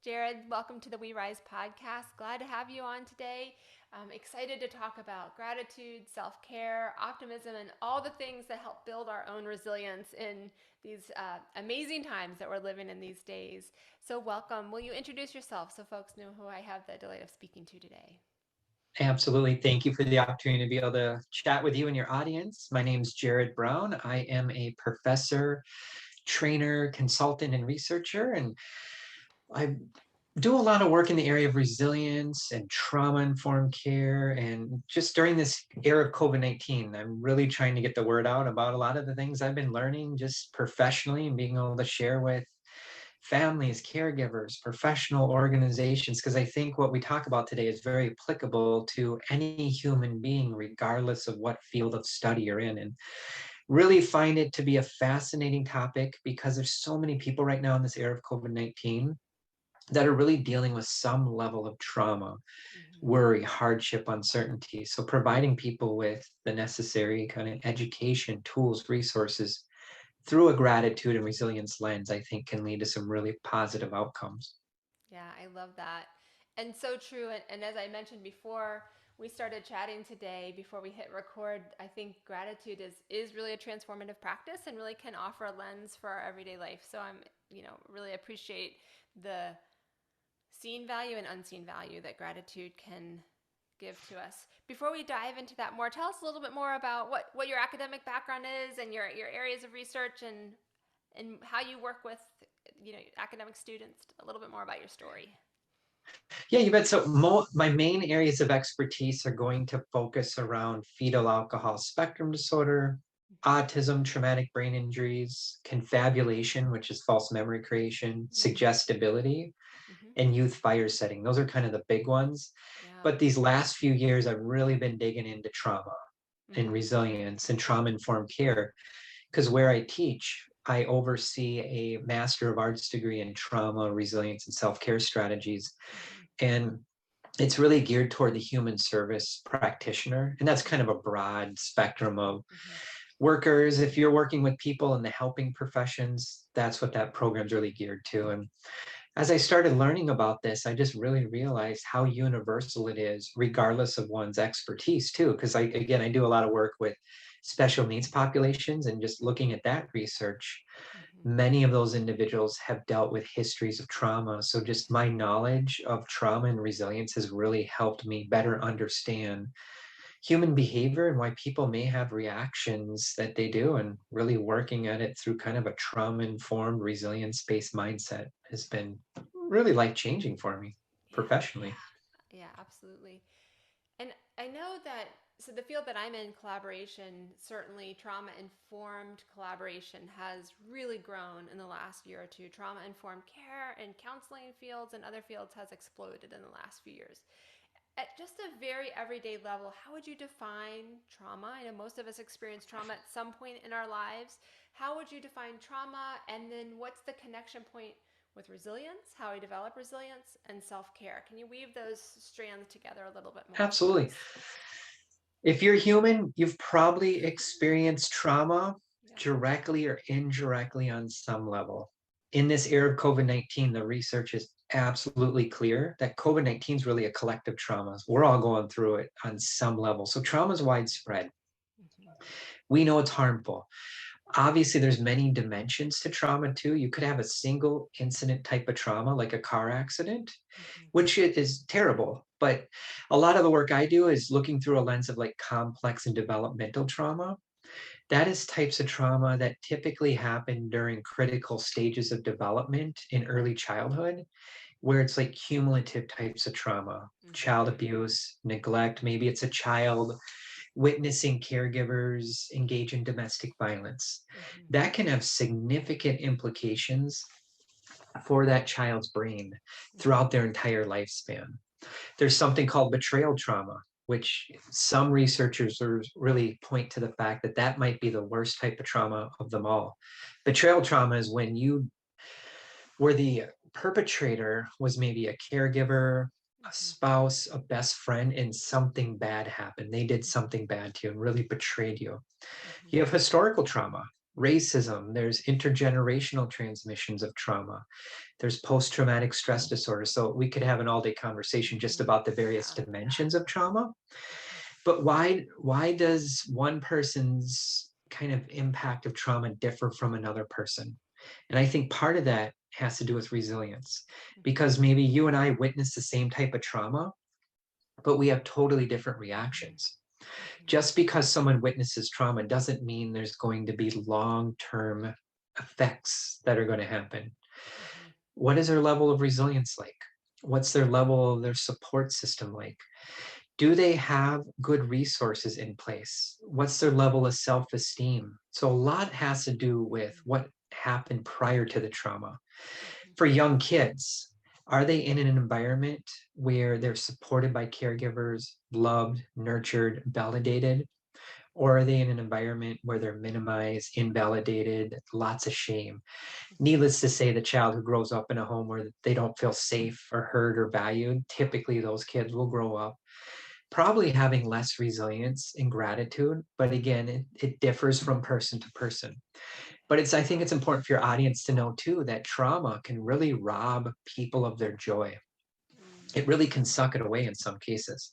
Jerrod, welcome to the We Rise podcast. Glad to have you on today. I'm excited to talk about gratitude, self-care, optimism, and all the things that help build our own resilience in these amazing times that we're living in these days. So welcome. Will you introduce yourself so folks know who I have the delight of speaking to today? Absolutely. Thank you for the opportunity to be able to chat with you and your audience. My name is Jerrod Brown. I am a professor, trainer, consultant, and researcher, and I do a lot of work in the area of resilience and trauma-informed care. And just during this era of COVID-19, I'm really trying to get the word out about a lot of the things I've been learning just professionally and being able to share with families, caregivers, professional organizations, because I think what we talk about today is very applicable to any human being, regardless of what field of study you're in. And really find it to be a fascinating topic because there's so many people right now in this era of COVID-19 that are really dealing with some level of trauma, Mm-hmm. worry, hardship, uncertainty. So providing people with the necessary kind of education, tools, resources through a gratitude and resilience lens, I think can lead to some really positive outcomes. Yeah, I love that. And so true. And as I mentioned before, we started chatting today before we hit record. I think gratitude is really a transformative practice and really can offer a lens for our everyday life. So really appreciate the seen value and unseen value that gratitude can give to us. Before we dive into that more, tell us a little bit more about what your academic background is and your areas of research and how you work with academic students. A little bit more about your story. Yeah, you bet. So my main areas of expertise are going to focus around fetal alcohol spectrum disorder, autism, traumatic brain injuries, confabulation, which is false memory creation, Mm-hmm. suggestibility, Mm-hmm. and youth fire setting. Those are kind of the big ones. Yeah. But these last few years, I've really been digging into trauma and Mm-hmm. resilience and trauma informed care because where I teach, I oversee a Master of Arts degree in trauma, resilience, and self care strategies. Mm-hmm. And it's really geared toward the human service practitioner. And that's kind of a broad spectrum of Mm-hmm. workers. If you're working with people in the helping professions, that's what that program's really geared to. And as I started learning about this, I just really realized how universal it is, regardless of one's expertise, too. Because I do a lot of work with special needs populations, and just looking at that research, Mm-hmm. many of those individuals have dealt with histories of trauma. So just my knowledge of trauma and resilience has really helped me better understand human behavior and why people may have reactions that they do, and really working at it through kind of a trauma informed resilience based mindset has been really life changing for me Yeah. professionally. Yeah, absolutely. And I know that, so the field that I'm in, collaboration, certainly trauma informed collaboration has really grown in the last year or two. Trauma informed care and counseling fields and other fields has exploded in the last few years. At just a very everyday level, how would you define trauma? I know most of us experience trauma at some point in our lives. How would you define trauma? And then what's the connection point with resilience, how we develop resilience, and self care? Can you weave those strands together a little bit more for Absolutely. us? If you're human, you've probably experienced trauma Yeah. directly or indirectly on some level. In this era of COVID 19, the research is absolutely clear that COVID 19 is really a collective trauma. We're all going through it on some level. So trauma is widespread. Mm-hmm. We know it's harmful. Obviously, there's many dimensions to trauma too. You could have a single incident type of trauma, like a car accident, Mm-hmm. which is terrible. But a lot of the work I do is looking through a lens of like complex and developmental trauma. That is types of trauma that typically happen during critical stages of development in early childhood, where it's like cumulative types of trauma, Mm-hmm. child abuse, neglect. Maybe it's a child witnessing caregivers engage in domestic violence. Mm-hmm. That can have significant implications for that child's brain Mm-hmm. throughout their entire lifespan. There's something called betrayal trauma, which some researchers really point to the fact that that might be the worst type of trauma of them all. Betrayal trauma is when you where the perpetrator was maybe a caregiver, a Mm-hmm. spouse, a best friend, and something bad happened. They did something bad to you and really betrayed you. Mm-hmm. You have historical trauma. racism, there's intergenerational transmissions of trauma, there's post-traumatic stress disorder. So we could have an all-day conversation just Mm-hmm. about the various Yeah. dimensions of trauma. Mm-hmm. But why does one person's kind of impact of trauma differ from another person? And I think part of that has to do with resilience, Mm-hmm. because maybe you and I witness the same type of trauma, but we have totally different Mm-hmm. reactions. Mm-hmm. Just because someone witnesses trauma doesn't mean there's going to be long-term effects that are going to happen. Mm-hmm. What is their level of resilience like? What's their level of their support system like? Do they have good resources in place? What's their level of self-esteem? So a lot has to do with Mm-hmm. what happened prior to the trauma. Mm-hmm. For young kids, are they in an environment where they're supported by caregivers, loved, nurtured, validated? Or are they in an environment where they're minimized, invalidated, lots of shame? Mm-hmm. Needless to say, the child who grows up in a home where they don't feel safe or heard or valued, typically those kids will grow up probably having less resilience and gratitude. But again, it differs from person to person. But I think it's important for your audience to know too that trauma can really rob people of their joy. It really can suck it away in some cases.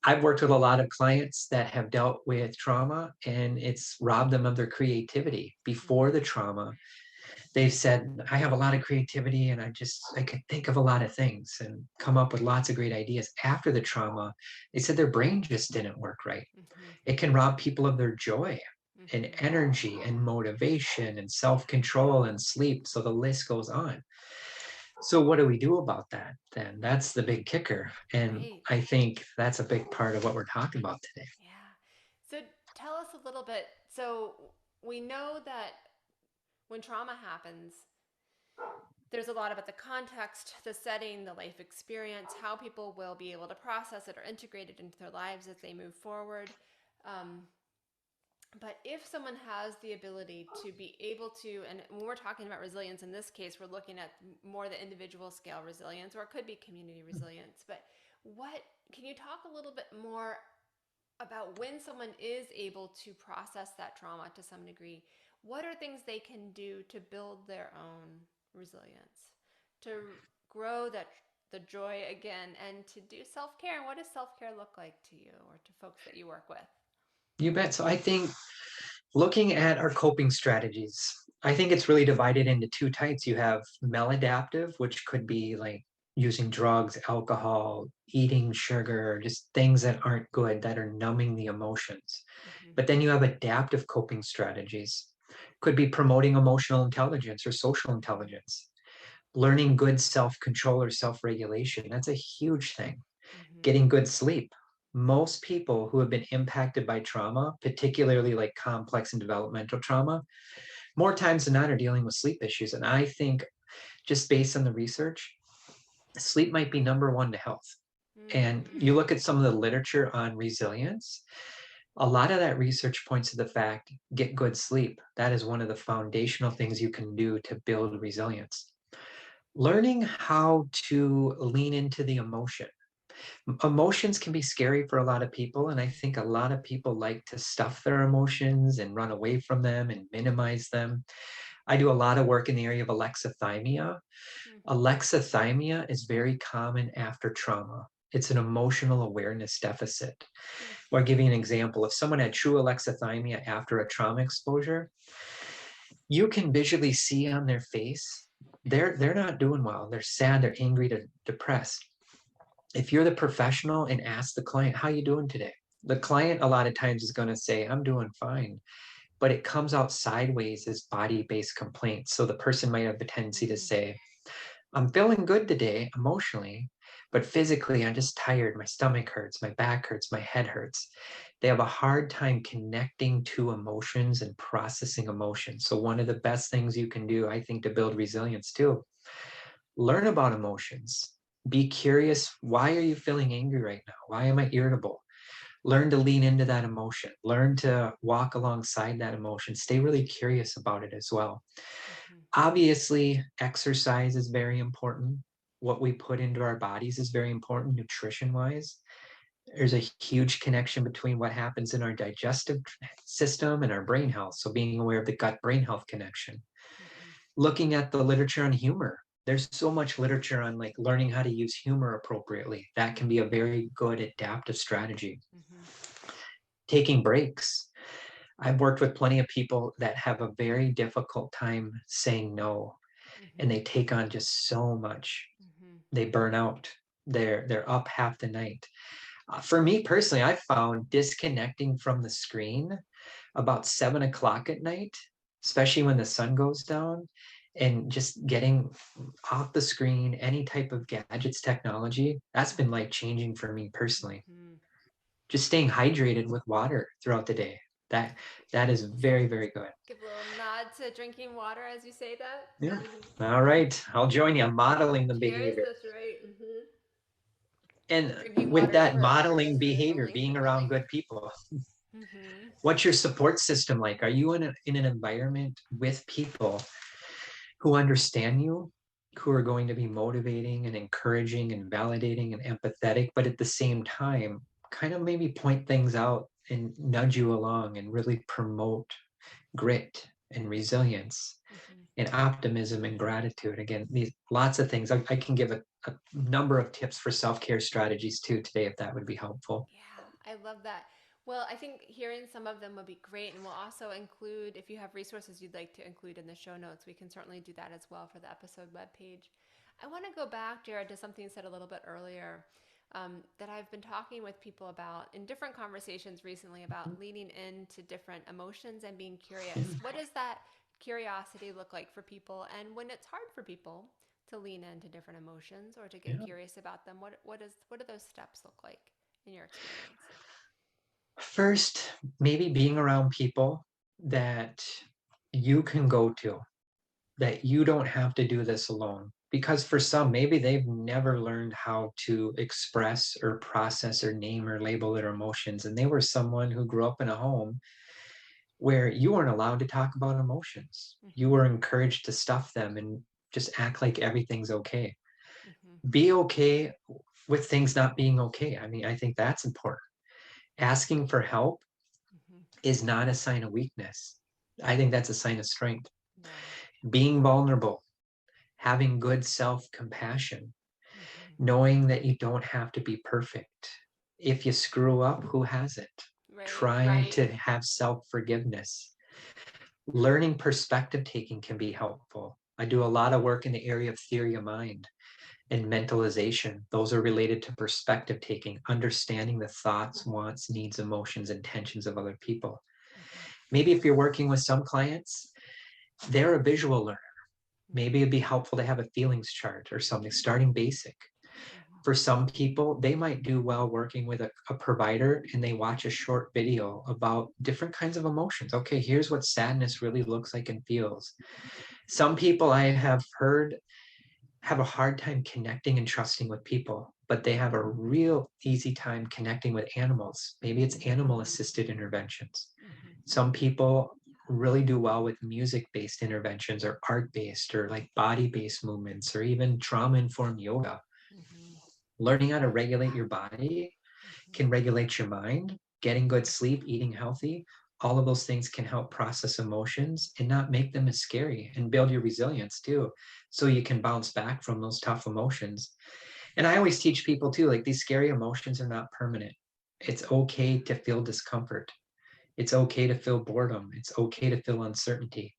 I've worked with a lot of clients that have dealt with trauma and it's robbed them of their creativity. Before the Mm-hmm. trauma, they've said, I have a lot of creativity and I could think of a lot of things and come up with lots of great ideas. After the trauma, they said their brain just didn't work right. Mm-hmm. It can rob people of their joy and Mm-hmm. energy and motivation and self-control and sleep. So the list goes on. So what do we do about that then? That's the big kicker. And Right. I think that's a big part of what we're talking about today. Yeah. So tell us a little bit. So we know that when trauma happens, there's a lot about the context, the setting, the life experience, how people will be able to process it or integrate it into their lives as they move forward. Um, but if someone has the ability to be able to, and when we're talking about resilience in this case, we're looking at more the individual scale resilience, or it could be community resilience. But what can you talk a little bit more about when someone is able to process that trauma to some degree? What are things they can do to build their own resilience, to grow that the joy again, and to do self-care? And what does self-care look like to you or to folks that you work with? You bet. So I think looking at our coping strategies, I think it's really divided into two types. You have maladaptive, which could be like using drugs, alcohol, eating sugar, just things that aren't good, that are numbing the emotions. Mm-hmm. But then you have adaptive coping strategies. Could be promoting emotional intelligence or social intelligence, learning good self-control or self-regulation. That's a huge thing. Mm-hmm. Getting good sleep. Most people who have been impacted by trauma, particularly like complex and developmental trauma, more times than not are dealing with sleep issues. And I think just based on the research, sleep might be number one to health. And Mm-hmm. you look at some of the literature on resilience, a lot of that research points to the fact get good sleep. That is one of the foundational things you can do to build resilience. Learning how to lean into the emotion. Emotions can be scary for a lot of people, and I think a lot of people like to stuff their emotions and run away from them and minimize them. I do a lot of work in the area of alexithymia. Alexithymia is very common after trauma. It's an emotional awareness deficit. Mm-hmm. Or I'll give you an example. If someone had true alexithymia after a trauma exposure, you can visually see on their face they're not doing well. They're sad, they're angry, they're depressed. If you're the professional and ask the client, how you doing today? The client a lot of times is going to say, I'm doing fine, but it comes out sideways as body-based complaints. So the person might have a tendency to Mm-hmm. say, I'm feeling good today emotionally, but physically I'm just tired. My stomach hurts, my back hurts, my head hurts. They have a hard time connecting to emotions and processing emotions. So one of the best things you can do, I think, to build resilience too, learn about emotions. Be curious. Why are you feeling angry right now? Why am I irritable? Learn to lean into that emotion. Learn to walk alongside that emotion. Stay really curious about it as well. Mm-hmm. Obviously, exercise is very important. What we put into our bodies is very important, nutrition wise. There's a huge connection between what happens in our digestive system and our brain health. So being aware of the gut brain health connection. Mm-hmm. Looking at the literature on humor. There's so much literature on like learning how to use humor appropriately. That can be a very good adaptive strategy. Mm-hmm. Taking breaks. I've worked with plenty of people that have a very difficult time saying no, and Mm-hmm. they take on just so much. Mm-hmm. They burn out. They're up half the night. For me personally, I found disconnecting from the screen about 7 o'clock at night, especially when the sun goes down, and just getting off the screen, any type of gadgets, technology, that's been life changing for me personally. Mm-hmm. Just staying hydrated with water throughout the day. That that is very, very good. Give a little nod to drinking water as you say that. Yeah. Mm-hmm. All right. I'll join you. I'm modeling the Cheers, behavior. that's right. Mm-hmm. And Drinking with water is that for modeling purposes behavior, only for being around healing. good people, Mm-hmm. what's your support system like? Are you in an environment with people who understand you, who are going to be motivating and encouraging and validating and empathetic, but at the same time, kind of maybe point things out and nudge you along and really promote grit and resilience Mm-hmm. and optimism and gratitude? Again, these lots of things. I can give a number of tips for self-care strategies too today, if that would be helpful. Yeah, I love that. Well, I think hearing some of them would be great. And we'll also include, if you have resources you'd like to include in the show notes, we can certainly do that as well for the episode webpage. I want to go back, Jerrod, to something you said a little bit earlier that I've been talking with people about in different conversations recently about leaning into different emotions and being curious. What does that curiosity look like for people? And when it's hard for people to lean into different emotions or to get Yeah. curious about them, what do those steps look like in your experience? First, maybe being around people that you can go to, that you don't have to do this alone. Because for some, maybe they've never learned how to express or process or name or label their emotions. And they were someone who grew up in a home where you weren't allowed to talk about emotions. You Mm-hmm. were encouraged to stuff them and just act like everything's okay. Mm-hmm. Be okay with things not being okay. I mean, I think that's important. Asking for help Mm-hmm. is not a sign of weakness. I think that's a sign of strength. Yeah. Being vulnerable, having good self compassion, Mm-hmm. knowing that you don't have to be perfect. If you screw up, who hasn't? Right. Trying to have self forgiveness. Learning perspective taking can be helpful. I do a lot of work in the area of theory of mind and mentalization. Those are related to perspective taking, understanding the thoughts, wants, needs, emotions, intentions of other people. Mm-hmm. Maybe if you're working with some clients, they're a visual learner. Maybe Mm-hmm. it'd be helpful to have a feelings chart or something, starting basic. Mm-hmm. For some people, they might do well working with a provider and they watch a short video about different kinds of emotions. Okay, here's what sadness really looks like and feels. Some people I have heard have a hard time connecting and trusting with people, but they have a real easy time connecting with animals. Maybe it's animal assisted interventions. Mm-hmm. Some people really do well with music based interventions or art based or like body based movements or even trauma informed yoga. Mm-hmm. Learning how to regulate your body Mm-hmm. can regulate your mind. Getting good sleep, eating healthy, all of those things can help process emotions and not make them as scary and build your resilience too. So you can bounce back from those tough emotions. And I always teach people too, like these scary emotions are not permanent. It's okay to feel discomfort. It's okay to feel boredom. It's okay to feel uncertainty.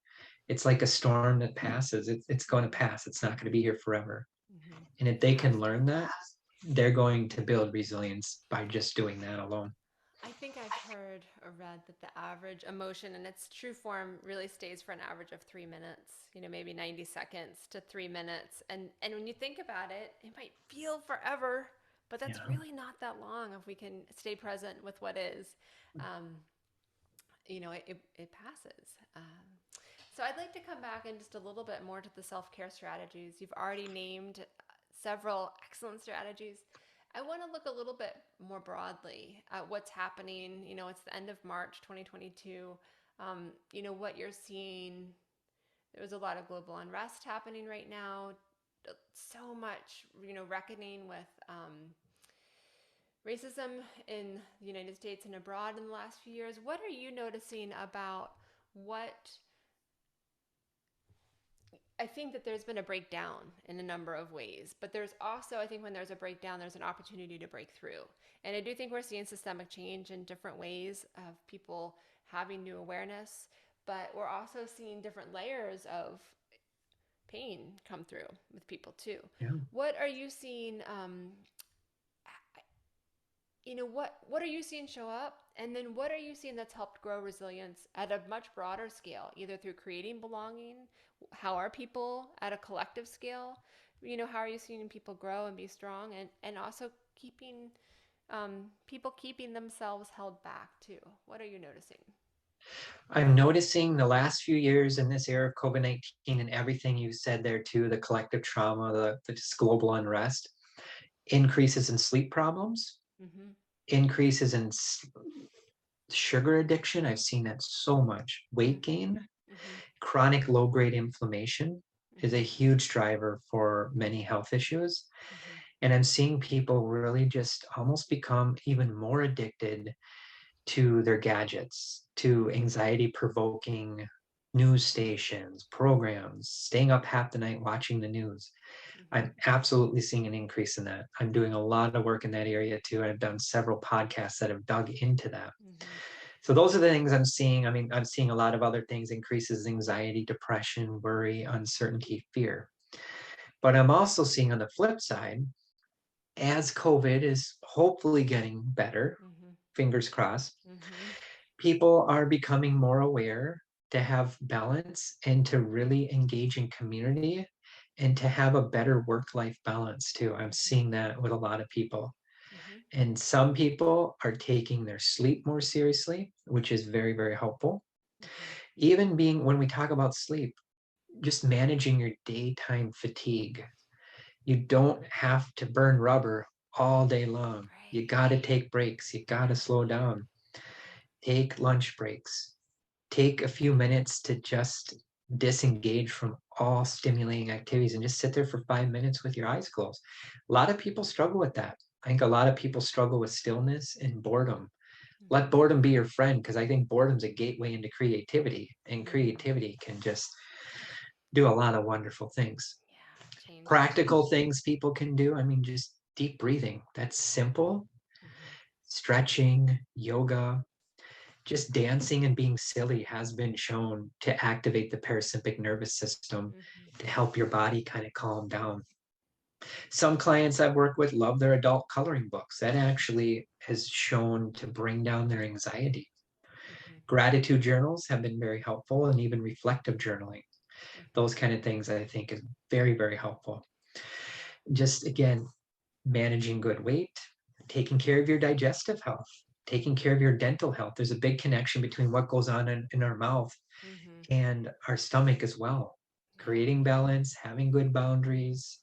It's like a storm that passes. It's going to pass. It's not going to be here forever. Mm-hmm. And if they can learn that, they're going to build resilience by just doing that alone. I think I've heard or read that the average emotion in its true form really stays for an average of 3 minutes, maybe 90 seconds to 3 minutes. And when you think about it, it might feel forever, but that's Yeah. really not that long if we can stay present with what is. Um, it passes. So I'd like to come back in just a little bit more to the self care strategies. You've already named several excellent strategies. I want to look a little bit more broadly at what's happening. It's the end of March 2022. What you're seeing. There's a lot of global unrest happening right now. So much, reckoning with racism in the United States and abroad in the last few years. What are you noticing about what I think that there's been a breakdown in a number of ways, but there's also, I think when there's a breakdown, there's an opportunity to break through. And I do think we're seeing systemic change in different ways of people having new awareness, but we're also seeing different layers of pain come through with people too. Yeah. What are you seeing? What are you seeing show up, and then what are you seeing that's helped grow resilience at a much broader scale, either through creating belonging? How are people at a collective scale? How are you seeing people grow and be strong, and also keeping people keeping themselves held back too? What are you noticing? I'm noticing the last few years in this era of COVID-19 and everything you said there too, the collective trauma, the just global unrest, increases in sleep problems, Mm-hmm. increases in sugar addiction. I've seen that so much. Weight Mm-hmm. gain, Mm-hmm. chronic low-grade inflammation is a Mm-hmm. huge driver for many health issues. Mm-hmm. And I'm seeing people really just almost become even more addicted to their gadgets, to anxiety provoking news stations, programs, staying up half the night watching the news. Mm-hmm. I'm absolutely seeing an increase in that. I'm doing a lot of work in that area too. I've done several podcasts that have dug into that. Mm-hmm. So those are the things I'm seeing. I mean, I'm seeing a lot of other things, increases anxiety, depression, worry, uncertainty, fear. But I'm also seeing on the flip side, as COVID is hopefully getting better, Mm-hmm. fingers crossed, Mm-hmm. people are becoming more aware to have balance and to really engage in community and to have a better work-life balance too. I'm Mm-hmm. seeing that with a lot of people. Mm-hmm. And some people are taking their sleep more seriously, which is very, very helpful. Mm-hmm. Even being, when we talk about sleep, just managing your daytime fatigue. You don't have to burn rubber all day long. You Right. got to take breaks. You got to Yeah. slow down. Yeah. Take lunch breaks. Take a few minutes to just disengage from all stimulating activities and just sit there for 5 minutes with your eyes closed. A lot of people struggle with that. I think a lot of people struggle with stillness and boredom. Let Mm-hmm. boredom be your friend because I think boredom's a gateway into creativity, and Mm-hmm. creativity can just do a lot of wonderful things. Yeah. Change things. Practical things people can do. I mean, just deep breathing. That's simple. Mm-hmm. Stretching, yoga, just dancing and being silly has been shown to activate the parasympathetic nervous system Mm-hmm. to help your body kind of calm down. Some clients I've worked with love their adult coloring books. That actually has shown to bring down their anxiety. Mm-hmm. Gratitude journals have been very helpful, and even reflective journaling. Mm-hmm. Those kind of things I think is very, very helpful. Just again, managing good weight, taking care of your digestive health, taking care of your dental health. There's a big connection between what goes on in our mouth Mm-hmm. and our stomach as well. Yeah. Creating balance, having good boundaries,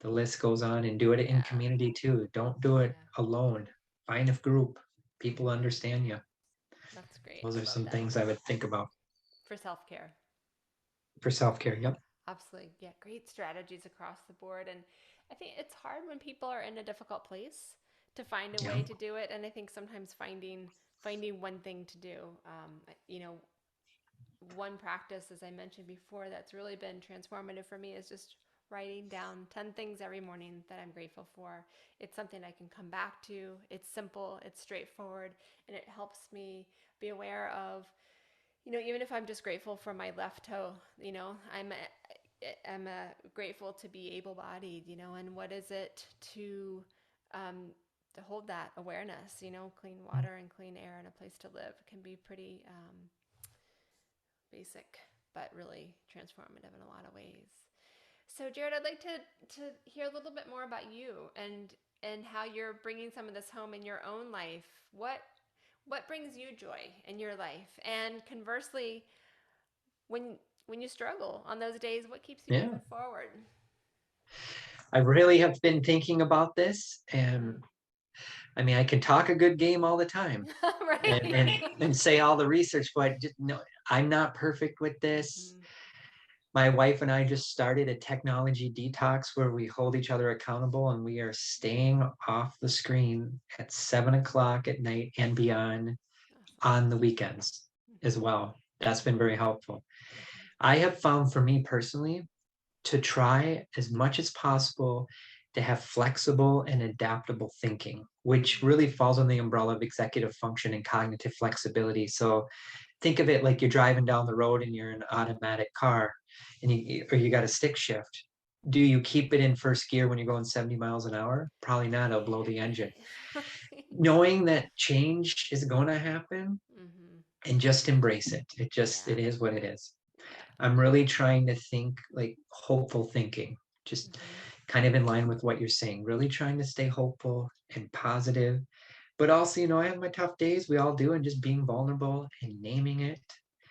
the list goes on, and do it in Yeah. community too. Don't do it Yeah. alone. Find a group. People Mm-hmm. understand you. That's great. Those I are love some that. things I would think about For self care. for self-care. Yeah. Yep. Absolutely. Yeah. Great strategies across the board. And I think it's hard when people are in a difficult place to find a Yeah. way to do it. And I think sometimes finding one thing to do. One practice, as I mentioned before, that's really been transformative for me is just writing down 10 things every morning that I'm grateful for. It's something I can come back to. It's simple, it's straightforward, and it helps me be aware of, even if I'm just grateful for my left toe, I'm grateful to be able-bodied, and what is it um, to hold that awareness, clean water and clean air and a place to live can be pretty basic, but really transformative in a lot of ways. So, Jerrod, I'd like to hear a little bit more about you and how you're bringing some of this home in your own life. What brings you joy in your life? And conversely, when when you struggle on those days, what keeps you Yeah. moving forward? I really have been thinking about this, Mm-hmm. and I mean, I can talk a good game all the time and Right. and say all the research, but just, no, I'm not perfect with this. Mm-hmm. My wife and I just started a technology detox where we hold each other accountable and we are staying off the screen at 7 o'clock at night and beyond Awesome. on the weekends as Mm-hmm. well. That's been very helpful. Mm-hmm. I have found for me personally to try as much as possible to have flexible and adaptable thinking, which Mm-hmm. really falls on the umbrella of executive function and cognitive flexibility. So think of it like you're driving down the road and you're in an automatic car and you got a stick shift. Do you keep it in first gear when you're going 70 miles an hour? Probably not. It'll blow the engine. Knowing that change is going to happen Mm-hmm. and just embrace it. It Yeah. is what it is. Yeah. I'm really trying to think like hopeful thinking, just Mm-hmm. kind of in line with what you're saying, really trying to stay hopeful and positive. But also, I have my tough days. We all do, and just being vulnerable and naming it.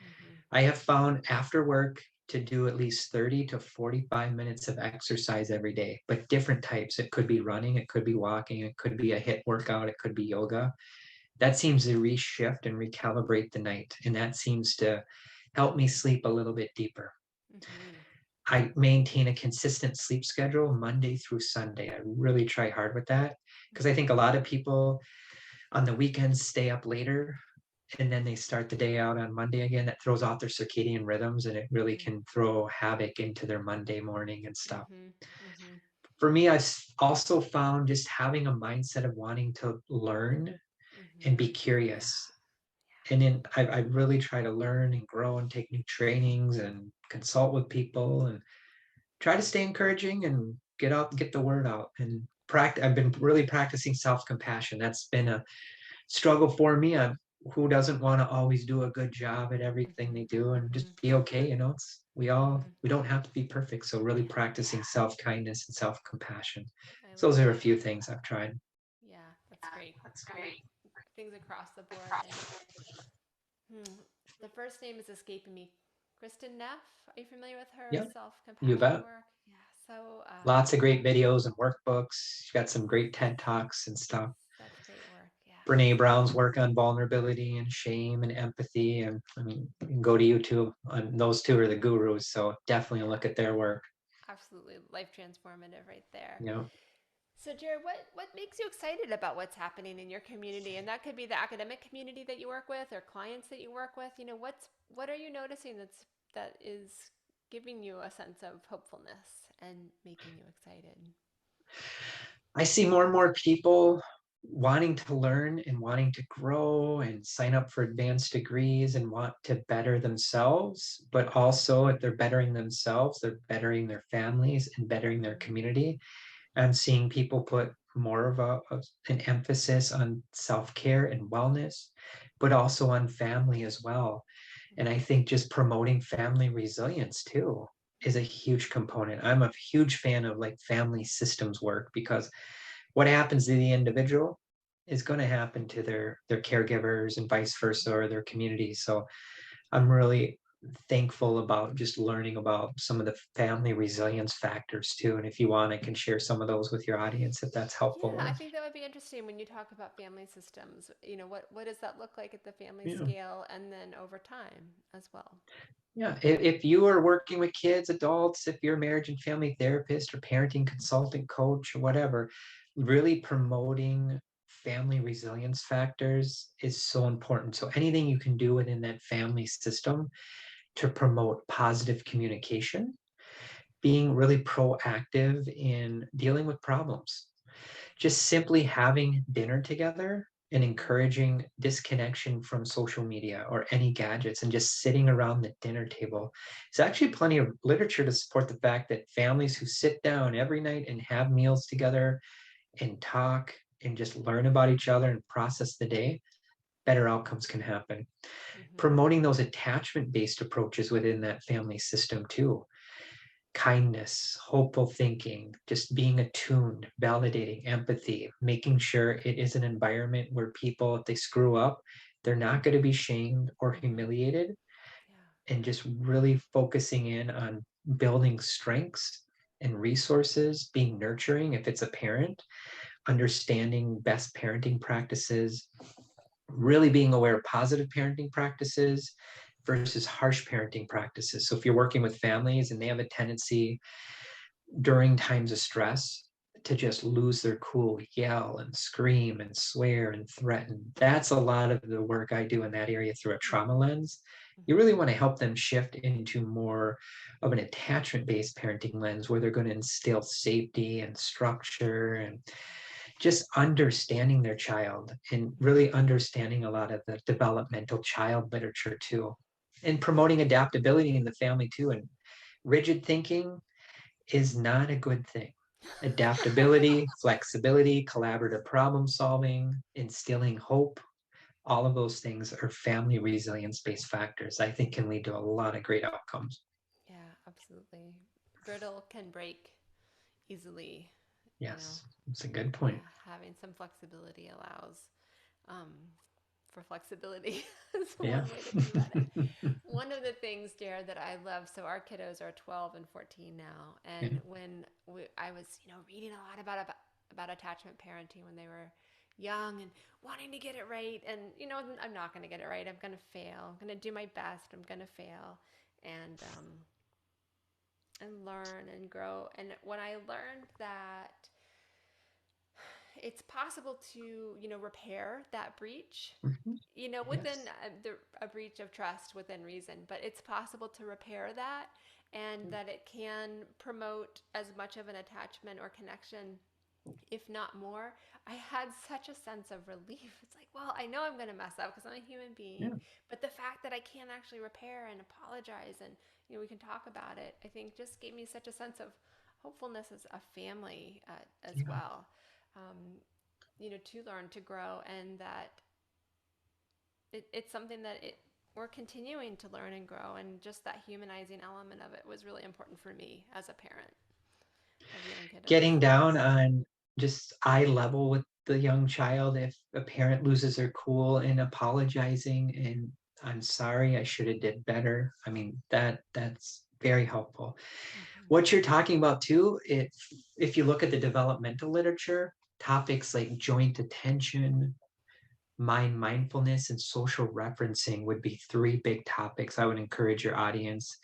Mm-hmm. I have found after work to do at least 30 to 45 minutes of exercise every day, but different types. It could be running, it could be walking, it could be a HIIT workout, it could be yoga. That seems to reshift and recalibrate the night. And that seems to help me sleep a little bit deeper. Mm-hmm. I maintain a consistent sleep schedule Monday through Sunday. I really try hard with that because I think a Mm-hmm. lot of people on the weekends stay up later and then they start the day out on Monday again. That throws off their circadian rhythms and it really Mm-hmm. can throw havoc into their Monday morning and stuff. Mm-hmm. Mm-hmm. For me, I've also found just having a mindset of wanting to learn and Mm-hmm. be Yeah. curious. And then I really try to learn and grow and take new trainings and consult with people and try to stay encouraging and get the word out and practice. I've been really practicing self-compassion. That's been a struggle for me. Who doesn't want to always do a good job at everything Mm-hmm. they do and Mm-hmm. just be okay? It's Mm-hmm. we don't have to be perfect. So really Yeah. practicing self-kindness and self-compassion. I So love those are a that. few things I've tried. Yeah, that's great. Great things across the board. And the first name is escaping me. Kristen Neff. Are you familiar with her Yep, self you compassion bet. work? Yeah. So Lots of great videos and workbooks. She's got some great TED Talks and stuff. such great work. Yeah. Brene Brown's work on vulnerability and shame and empathy. And I mean, you can go to YouTube. Those two are the gurus. So definitely Yeah. look at their work. Absolutely life transformative right there. You know, So, Jared, what makes you excited about what's happening in your community? And that could be the academic community that you work with or clients that you work with. What are you noticing that is giving you a sense of hopefulness and making you excited? I see more and more people wanting to learn and wanting to grow and sign up for advanced degrees and want to better themselves, but also if they're bettering themselves, they're bettering their families and bettering their Mm-hmm. community. I'm seeing people put more of an emphasis on self-care and wellness, but also on family as well. And I Mm-hmm. think just promoting family resilience too is a huge component. I'm a huge fan of like family systems work because what happens to the individual is going to happen to their caregivers and vice versa or their community. So I'm really thankful about just learning about some of the family resilience factors too. And if you want, I can share some of those with your audience if that's Yeah, helpful. I Or think that would be interesting when you talk about family systems. What does that look like at the family yeah, scale and then over time as well? yeah. If you are working with kids, adults, if you're a marriage and family therapist or parenting consultant coach or whatever, really promoting family resilience factors is so important. So anything you can do within that family system to promote positive communication, being really proactive in dealing with problems, just simply having dinner together and Mm-hmm. encouraging disconnection from social media or any gadgets and just sitting around the dinner table. There's actually plenty of literature to support the fact that families who sit down every night and have meals together and talk and just learn about each other and process the day, better outcomes can happen. Mm-hmm. Promoting those attachment based approaches within that family system too, kindness, hopeful thinking, just being attuned, validating, empathy, making sure it is an environment where people, if they screw up, they're not going to be shamed or Mm-hmm. humiliated, Yeah. and just really focusing in on building strengths and resources, being nurturing if it's a parent, understanding best parenting practices, really being aware of positive parenting practices, versus harsh parenting practices. So if you're working with families and they have a tendency during times of stress to just lose their cool, yell and scream and swear and threaten, that's a lot of the work I do in that area through a trauma Mm-hmm. lens. You Mm-hmm. really want to help them shift into more of an attachment based parenting lens where they're going to instill safety and structure and just understanding their child and really understanding a lot of the developmental child literature too, and promoting adaptability in the family too. And rigid thinking is not a good thing. Adaptability, flexibility, collaborative problem solving, instilling hope, all of those things are family resilience based factors I think can lead to a lot of great outcomes. Yeah, absolutely. Brittle can break easily, you know. Yes, it's a good Yeah, point. having some flexibility allows um, for flexibility is Yeah. one way to think about it. One of the things, Jared, that I love, so our kiddos are 12 and 14 now, Yeah. and when I was, reading a lot about attachment parenting when they were young and wanting to get it right, and I'm not going to get it right. I'm going to fail. I'm going to do my best. I'm going to fail, and learn and grow. And when I learned that it's possible to repair that breach, Mhm. within Yes. a breach of trust within reason, but it's possible to repair that, and that it can promote as much of an attachment or connection, if not more. I had such a sense of relief. It's like, well, I know I'm going to mess up because I'm a human being, Yeah. but the fact that I can actually repair and apologize, and we can talk about it, I think just gave me such a sense of hopefulness as a family, as Yeah. well. To learn to grow, and that it's something that we're continuing to learn and grow, and just that humanizing element of it was really important for me as a parent of young kiddos. Getting down on just eye level with the young child if a parent loses their cool and apologizing and I'm sorry, I should have did better. I mean, that's very helpful. Mm-hmm. What you're talking about too, if you look at the developmental literature, topics like joint attention, mindfulness, and social referencing would be three big topics I would encourage your audience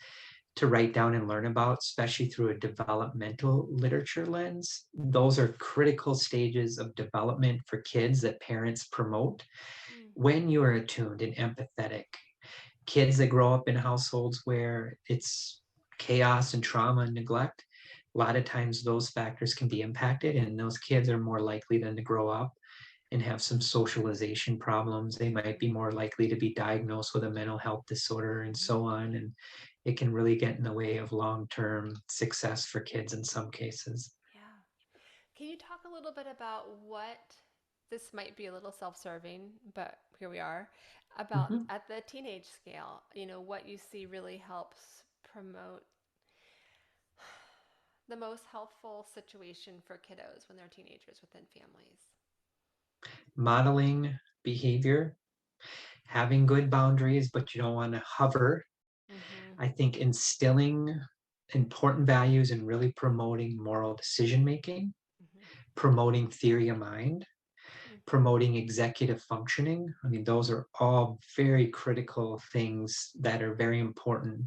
to write down and learn about, especially through a developmental literature lens. Those are critical stages of development for kids that parents promote Mm. when you are attuned and empathetic. Kids that grow up in households where it's chaos and trauma and neglect, a lot of times those factors can be impacted, and those kids are more likely than to grow up and have some socialization problems. They might be Mm-hmm. more likely to be diagnosed with a mental health disorder and Mm-hmm. so on. And it can really get in the way of long term success for kids in some cases. Yeah. Can you talk a little bit about what, this might be a little self-serving, but here we are, about Mhm. at the teenage scale, what you see really helps promote the most helpful situation for kiddos when they're teenagers within families? Modeling behavior, having good boundaries, but you don't want to hover. Mm-hmm. I think instilling important values and really promoting moral decision making, Mm-hmm. promoting theory of mind, Mm. promoting executive functioning. I mean, those are all very critical things that are very important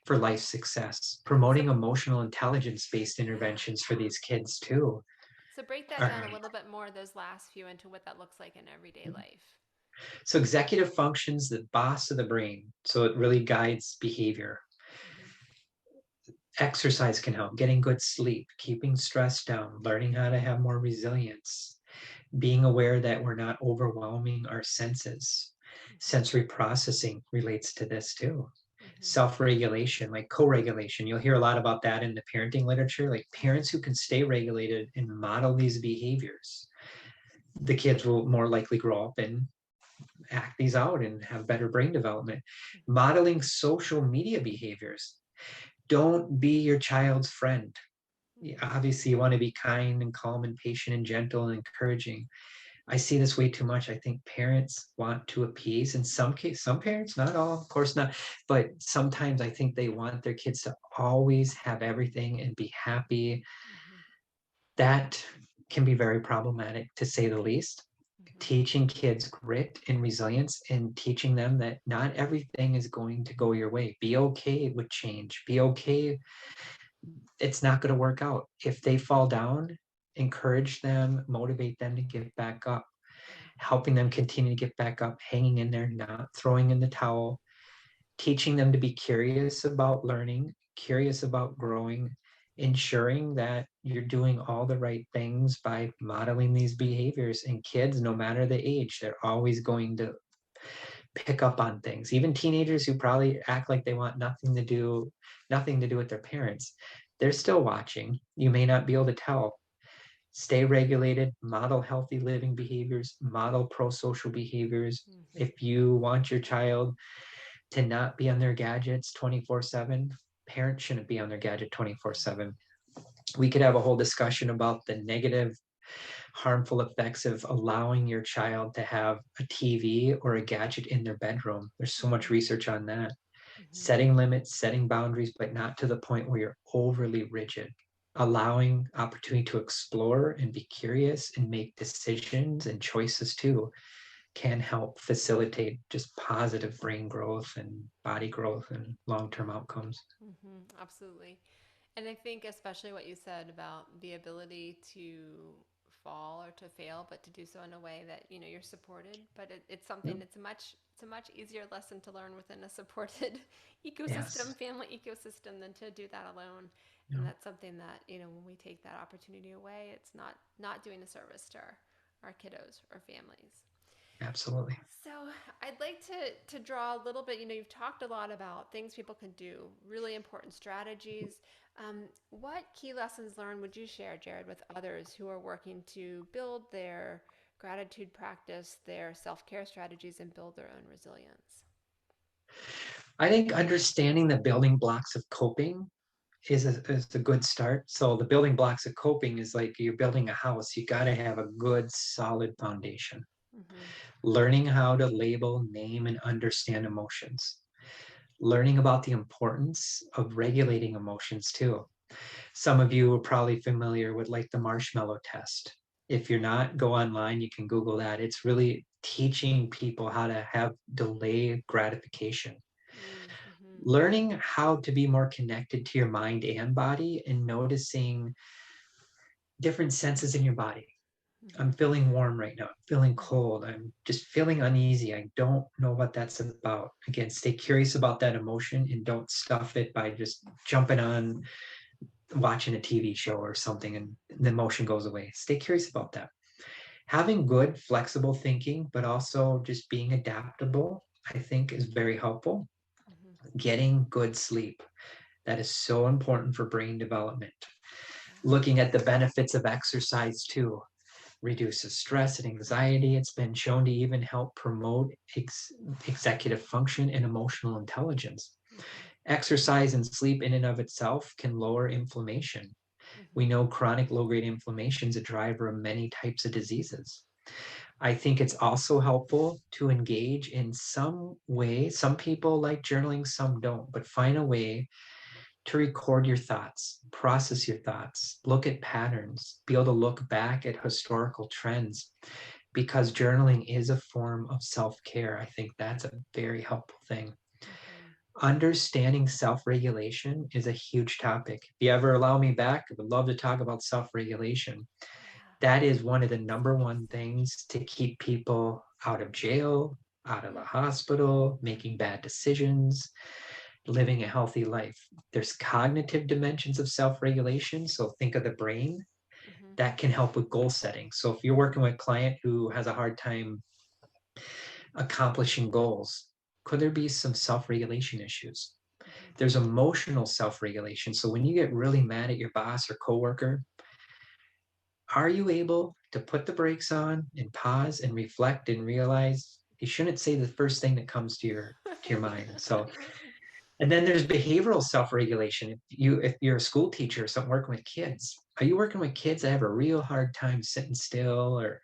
for life success. So, Promoting emotional intelligence based yeah. interventions for these kids too. So break that All down a right. little bit more, those last few, into what that looks like in everyday life. So executive functions the boss of the brain. So it really guides behavior. Mm-hmm. Exercise can help, getting good sleep, keeping stress down, learning how to have more resilience, being aware that we're not overwhelming our senses. Mm-hmm. Sensory processing relates to this too. Mm-hmm. Self-regulation, like co-regulation. You'll hear a lot about that in the parenting literature, like parents who can stay regulated and model these behaviors. The kids will more likely grow up and act these out and have better brain development. Mm-hmm. Modeling social media behaviors. Don't be your child's friend. Mm-hmm. Obviously, you want to be kind and calm and patient and gentle and encouraging. I see this way too much. I think parents want to appease in some case, some parents, not all, of course not, but sometimes I think they want their kids to always have everything and be happy. Mm-hmm. That can be very problematic to say the least. Mm-hmm. teaching kids grit and resilience and teaching them that not everything is going to go your way. Be okay with change. Be okay. It's not going to work out. If they fall down, encourage them, motivate them to get back up, Yeah. helping them continue to get back up, hanging in there, not throwing in the towel, teaching them to be curious about learning, curious about growing, ensuring that you're doing all the right things by modeling these behaviors. And kids, no matter the age, they're always going to pick up on things. Even teenagers who probably act like they want nothing to do with their parents, they're still watching. You may not be able to tell. Stay regulated, model healthy living behaviors, model pro-social behaviors. Mm-hmm. If you want your child to not be on their gadgets 24/7, parents shouldn't be on their gadget Yeah. 24/7. We could have a whole discussion about the negative, harmful effects of allowing your child to have a TV or a gadget in their bedroom. There's so much Mm-hmm. research on that. Mm-hmm. Setting limits, setting boundaries, but not to the point where you're overly rigid. Allowing opportunity to explore and be curious and make decisions and choices too can help facilitate just positive brain growth and body growth and long-term outcomes. Mm-hmm. Absolutely. And I think especially what you said about the ability to fall or to fail, but to do so in a way that you're supported. But it's something. Yep. It's a much easier lesson to learn within a supported ecosystem, Yes. family ecosystem, than to do that alone. And Yep. that's something that when we take that opportunity away, it's not doing a service to our kiddos or families. Absolutely. So I'd like to draw a little bit. You've talked a lot about things people can do, really important strategies. What key lessons learned would you share, Jerrod, with others who are working to build their gratitude practice, their self care strategies, and build their own resilience? I think understanding the building blocks of coping is a good start. So the building blocks of coping is like you're building a house. You got to have a good, solid foundation. Mm-hmm. Learning how to label, name, and understand emotions. Learning about the importance of regulating emotions too. Some of you are probably familiar with like the marshmallow test. If you're not, go online, you can Google that. It's really teaching people how to have delayed gratification. Mm-hmm. Learning how to be more connected to your mind and body and noticing different senses in your body. I'm Mm-hmm. feeling warm right now. I'm feeling Mm-hmm. cold. I'm just feeling uneasy. I don't know what that's about. Again, stay curious about that emotion and don't stuff it by just jumping on watching a TV show or something and the emotion goes away. Stay curious about that. Having good, flexible thinking, but also just being adaptable, I think is very helpful. Mm-hmm. Getting good sleep. That is so important for brain development. Yeah. Looking at the benefits of exercise too, reduces stress and anxiety. It's been shown to even help promote executive function and emotional intelligence. Mm-hmm. Exercise and sleep in and of itself can lower inflammation. We Mm-hmm. know chronic low grade inflammation is a driver of many types of diseases. I think it's also helpful to engage in some way. Some people like journaling, some don't, but find a way to record your thoughts, process your thoughts, look at patterns, be able to look back at historical trends, because journaling is a form of self care. I think that's a very helpful thing. Mm-hmm. Understanding self regulation is a huge topic. If you ever allow me back, I would love to talk about self regulation. Yeah. That is one of the number one things to keep people out of jail, out of the hospital, making bad decisions, living a healthy life. There's cognitive dimensions of self regulation. So think of the brain Mm-hmm. that can help with goal setting. So if you're working with a client who has a hard time accomplishing goals, could there be some self regulation issues? Mm-hmm. There's emotional self regulation. So when you get really mad at your boss or coworker, are you able to put the brakes on and pause and reflect and realize you shouldn't say the first thing that comes to your mind? So, and then there's behavioral self-regulation. If you're a school teacher or something working with kids, are you working with kids that have a real hard time sitting still or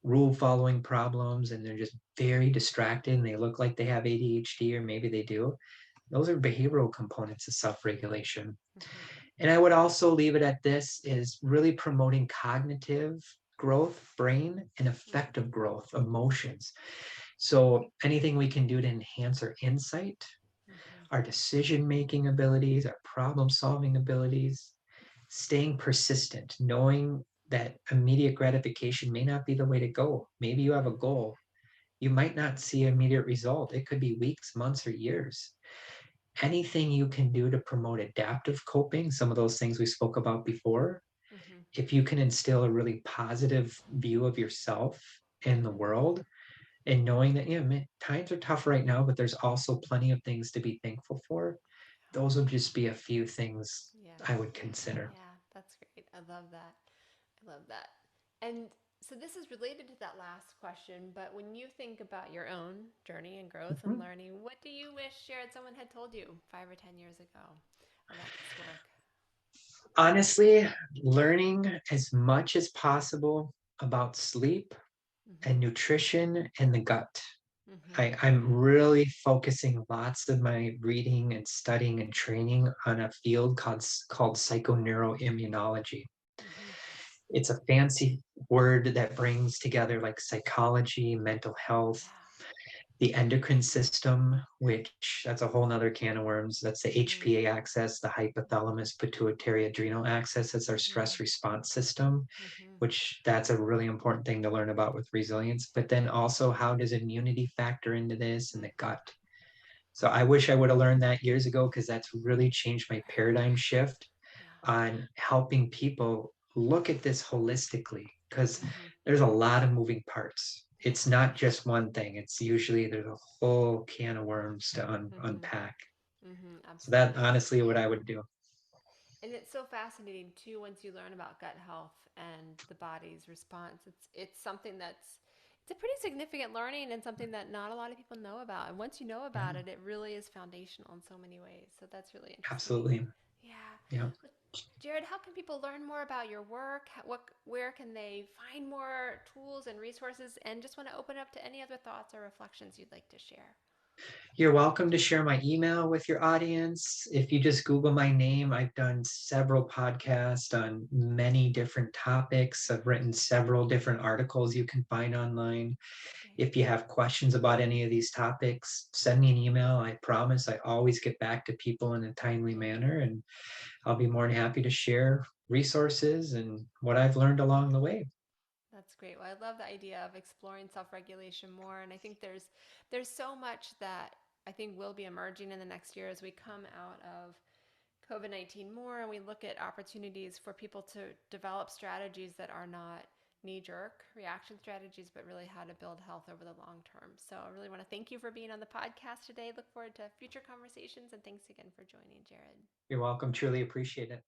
rule following problems and they're just very distracted and they look like they have ADHD or maybe they do? Those are behavioral components of self-regulation. Mm-hmm. And I would also leave it at this is really promoting cognitive growth, brain, and Mm-hmm. affective growth, emotions. So anything we can do to enhance our insight, Mm-hmm. our decision making abilities, our problem solving abilities, staying persistent, knowing that immediate gratification may not be the way to go. Maybe you have a Mm-hmm. goal. You might not see immediate result. It could be weeks, months, or years. Anything you can do to promote adaptive coping, some of those things we spoke about before, Mm-hmm. if you can instill a really positive view of yourself in the Mm-hmm. world, and knowing that, times are tough right now, but there's also plenty of things to be thankful for. Those would just be a few things Yes. I would consider. Yeah, that's great. I love that. I love that. And so this is related to that last question, but when you think about your own journey and growth and Mhm. learning, what do you wish, Jared, someone had told you 5 or 10 years ago about this work? Honestly, learning as much as possible about sleep Mm-hmm. and nutrition and the gut. Mm-hmm. I'm really focusing lots of my reading and studying and training on a field called psychoneuroimmunology. Mm-hmm. It's a fancy word that brings together like psychology, mental health, Yeah. the endocrine system, which that's a whole nother can of worms. That's the Mm-hmm. HPA axis, the hypothalamus pituitary adrenal axis. That's our Mm-hmm. stress response system, Mm-hmm. which that's a really important thing to learn about with resilience. But then also, how does immunity factor into this and the Mm-hmm. gut? So I wish I would have learned that years ago because that's really changed my paradigm shift Yeah. on helping people look at this holistically because Mm-hmm. there's a lot of moving parts. It's Yeah. not just one thing. It's usually there's a whole can of worms to Mm-hmm. unpack. Mm-hmm. So that Absolutely. honestly what I would do. And it's so fascinating too once you learn about gut health and the body's response. It's something that's it's a pretty significant learning and something that not a lot of people know about. And once you know Yeah, about it, it really is foundational in so many ways. So that's really interesting. absolutely. Yeah. Yeah. Jared, how can people learn more about your work? Where can they find more tools and resources? And just want to open up to any other thoughts or reflections you'd like to share. You're welcome to share my email with your audience. If you just Google my name, I've done several podcasts on many different topics. I've written several different articles you can find online. Great. If you have questions about any of these topics, send me an email. I promise I always get back to people in a timely manner, and I'll be more than happy to share resources and what I've learned along the way. That's great. Well, I love the idea of exploring self-regulation more, and I think there's so much that I think will be emerging in the next year as we come out of COVID-19 more and we look at opportunities for people to develop strategies that are not knee-jerk reaction strategies, but really how to build health over the long term. So I really want to thank you for being on the podcast today. Look forward to future conversations and thanks again for joining, Jared. You're welcome. Truly appreciate it.